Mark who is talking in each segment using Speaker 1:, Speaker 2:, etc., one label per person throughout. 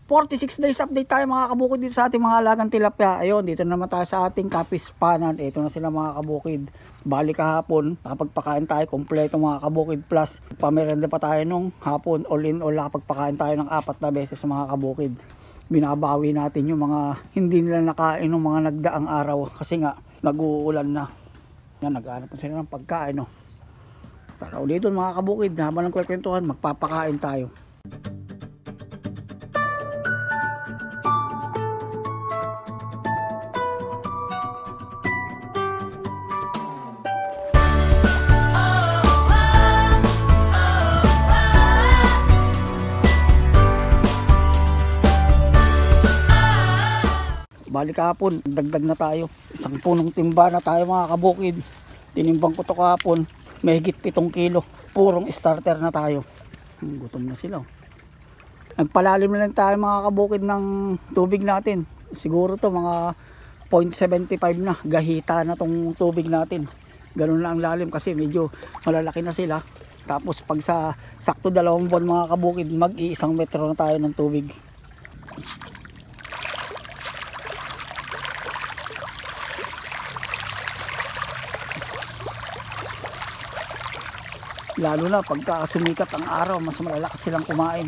Speaker 1: 46 days update tayo mga kabukid dito sa ating mga alagang tilapia. Ayun, dito naman tayo sa ating kapispanan. Ito na sila mga kabukid. Bali kahapon, nakapagpakain tayo kompleto mga kabukid. Plus, pamerenda pa tayo nung hapon. All in all, nakapagpakain tayo ng 4 na beses mga kabukid. Binabawi natin yung mga hindi nila nakain ng mga nagdaang araw. Kasi nga, nag-uulan na. Yan, nag-aanap na sila ng pagkain. No? Tara ulit doon mga kabukid. Habang ng kwekwentuhan, magpapakain tayo. Balik kahapon, dagdag na tayo. Isang punong timba na tayo mga kabukid. Tinimbang ko to kahapon, may higit 7 kilo. Purong starter na tayo. Gutom na sila. Nagpalalim na lang tayo mga kabukid ng tubig natin. Siguro to mga 0.75 na. Gahita na tong tubig natin. Ganun lang ang lalim kasi medyo malalaki na sila. Tapos pag sa sakto 2 buwan mga kabukid, mag-1 metro na tayo ng tubig. Lalo na pagka sumikat ang araw, mas malalakas silang kumain.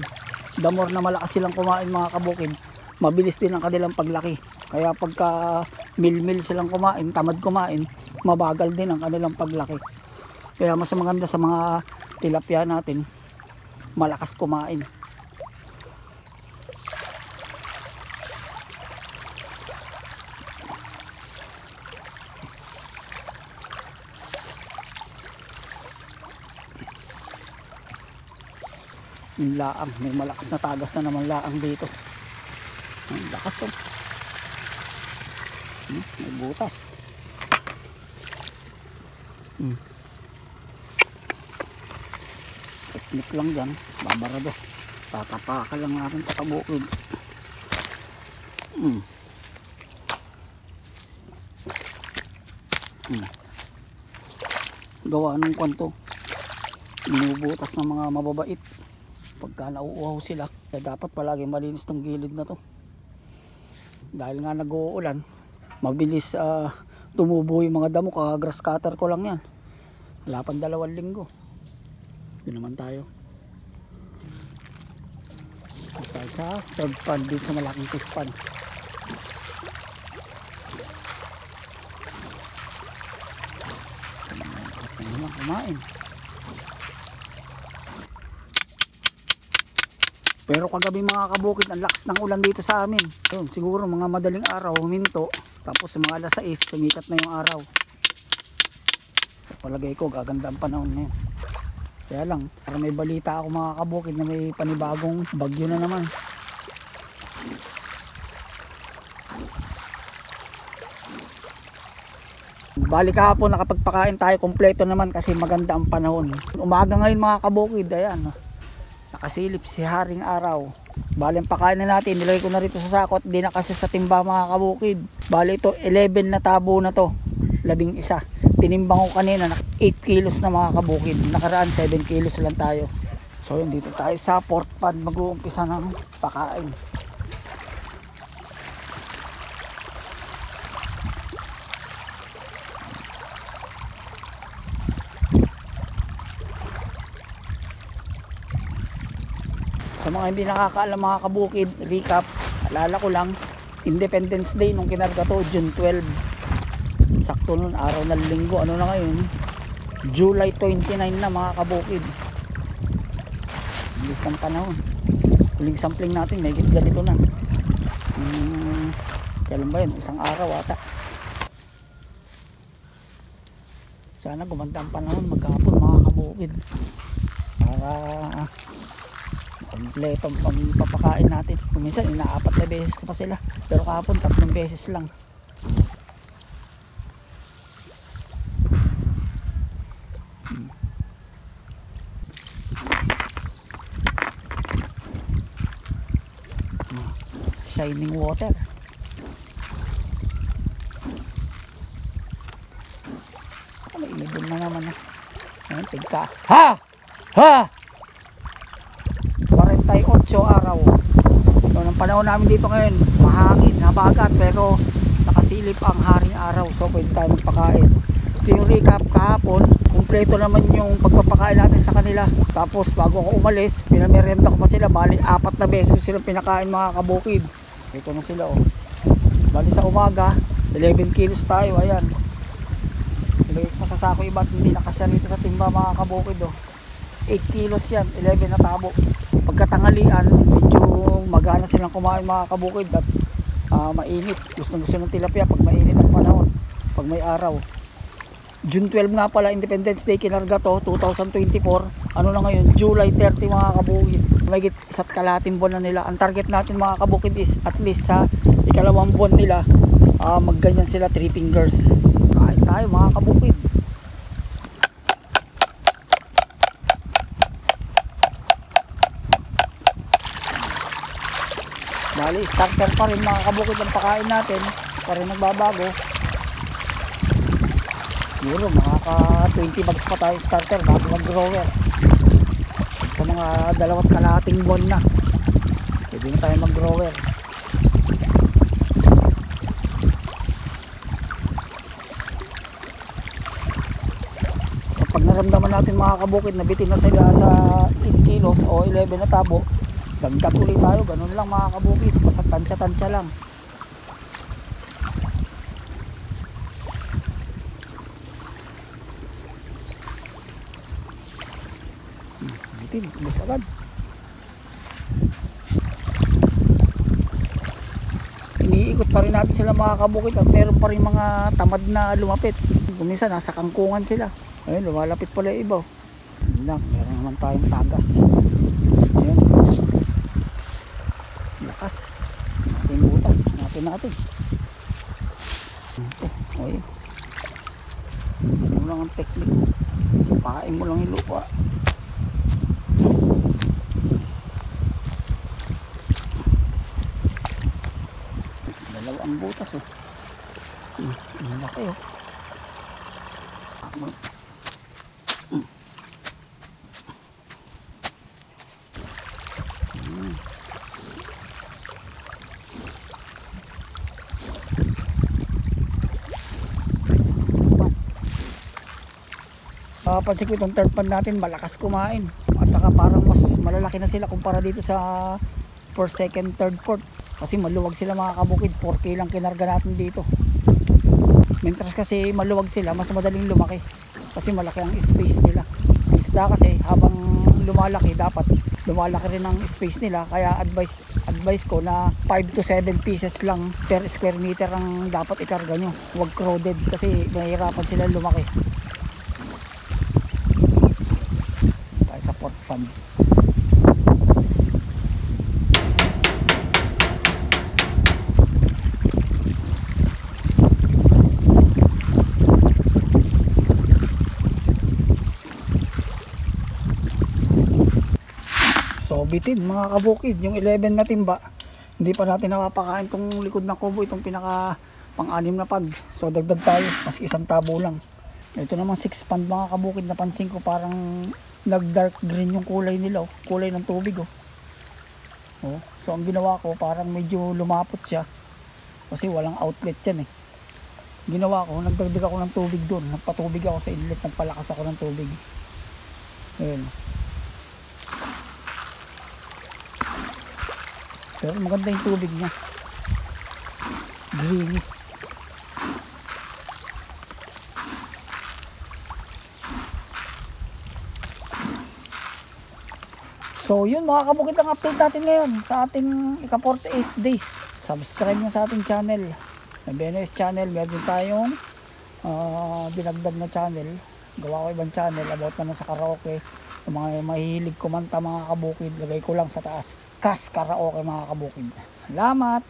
Speaker 1: The more na malakas silang kumain mga kabukid, mabilis din ang kanilang paglaki. Kaya pagka mil silang kumain, tamad kumain, mabagal din ang kanilang paglaki. Kaya mas maganda sa mga tilapia natin, malakas kumain. Yung laang, may malakas na tagas na naman laang dito. Ang lakas to. May butas. Teknik lang dyan, babarado. Tatapakan lang natin patabukid. Gawa ng kwanto, binubutas ng mga mababait pagka nauuhaw sila. Kaya dapat palagi malinis tong gilid na to, dahil nga nag-uulan, mabilis tumubo yung mga damo. Kaka-grass cutter ko lang yan, wala pang 2 linggo. Yun naman tayo sa third pan dito sa malaking fish pan. Kasi naman kumain. Pero kagabi mga kabukid, ang lakas ng ulan dito sa amin. Ayun, siguro mga madaling araw huminto, tapos sa mga alas 6 tumikat na yung araw. Palagay ko gaganda ang panahon ngayon. Kaya lang, para may balita ako mga kabukid na may panibagong bagyo na naman. Balik kahapon, nakapagpakain tayo kompleto naman kasi maganda ang panahon. Umaga ngayon mga kabukid, ayan, nakasilip si haring araw. Bali ang pakain na natin, nilagay ko na rito sa sakot, di na kasi sa timba mga kabukid. Bali ito 11 na tabo na to, 11. Tinimbang ko kanina 8 kilos na mga kabukid. Nakaraan 7 kilos lang tayo. So yun, dito tayo sa port pan, mag-uumpisa ng pakain. Sa mga hindi nakakaalam mga kabukid, recap, alala ko lang, Independence Day nung kinarga to, June 12. Sakto nun, araw ng linggo. Ano na ngayon? July 29 na mga kabukid. Bilis ng panahon. Huling sampling natin, may ganito na. Kailan ba yun? Isang araw ata. Sana gumanda ang panahon magkahapon mga kabukid, para kompleto ang papakain natin. Minsan ina-4 na beses ko pa sila, pero kahapon 3 beses lang. Shining water. May ilibon na naman. Ayun, tigka. Ha! 48 araw. Ito ng Ang panahon namin dito ngayon, mahangin, habagat, pero nakasilip ang haring araw, so pwede tayo magpakain. Ito yung recap kahapon. Kumpleto naman yung pagpapakain natin sa kanila. Tapos bago ako umalis, pinamerenda ko pa sila. Bali 4 na beses silang pinakain mga kabukid. Ito na sila oh. Bali sa umaga 11 kilos tayo, ayan. Ilagay ko sa sako iba, hindi nakasya rito sa timba mga kabukid oh. 8 kilos yan, 11 na tabo. Pagkatanghalian, medyo magana silang kumain mga kabukid at mainit. Gusto ng tilapia pag mainit ang panahon, pag may araw. June 12 nga pala, Independence Day, kinarga to, 2024. Ano na ngayon, July 30 mga kabukid. May isa't kalahating buwan na nila. Ang target natin mga kabukid is at least sa ikalawang buwan nila, magganyan sila 3 fingers. Kain tayo mga kabukid. Bali, starter pa rin mga kabukid ang pakain natin. Pa rin nagbabago. Siguro makaka 20 bags pa tayo starter bago mag-grower. Sa mga 2 kalahating buwan na, pwede na tayo mag-grower. So pag naramdaman natin mga kabukid na bitin na sila sa 8 kilos o 11 na tabo, dagdag ulit tayo. Ganun lang mga kabukid, basta tansya-tansya lang. Ubus agad. Iniikot pa rin natin sila mga kabukid at meron pa rin mga tamad na lumapit. Kuminsan nasa kangkungan sila. Ayun, lumalapit pala yung iba. Ayun lang, meron naman tayong tagas. Ayun. Lakas. Pinutas. Natin. Ito. Ayun. Ano lang ang technique. Sapain mo lang yung lupa. Ang butas oh. Ang laki oh. Pansin ko itong third pan natin malakas kumain. At saka parang mas malalaki na sila kumpara dito sa first, second, third, fourth. Kasi maluwag sila mga kabukid, 4K lang kinarga natin dito. Mientras kasi maluwag sila, mas madaling lumaki. Kasi malaki ang space nila. Isda kasi habang lumalaki, dapat lumalaki rin ang space nila. Kaya advice ko na 5 to 7 pieces lang per square meter ang dapat ikarga nyo. Huwag crowded kasi mahirapan sila lumaki. Tayo sa fourth pan. So bitin mga kabukid, yung 11 na timba, hindi pa natin napapakain tong likod ng kubo, itong pinaka pang-anim na pag. So dagdag tayo, mas isang tabo lang. Ito naman 6 pan mga kabukid, napansin ko parang nag dark green yung kulay nila oh, kulay ng tubig oh. Oh, so ang ginawa ko parang medyo lumapot siya kasi walang outlet yan eh. Ginawa ko, nagdagdag ako ng tubig doon, nagpatubig ako sa inlet, nagpalakas ako ng tubig. Ayun. Pero maganda yung tubig niya, greenish. So yun mga kabukid, ang update natin ngayon sa ating ika 48 days. Subscribe nyo sa ating channel, na BNS channel. Meron tayong dinagdag na channel, gawa ko ibang channel about naman sa karaoke. Yung mga mahilig kumanta mga kabukid, lagay ko lang sa taas, Kas Karaoke mga kabukid. Salamat!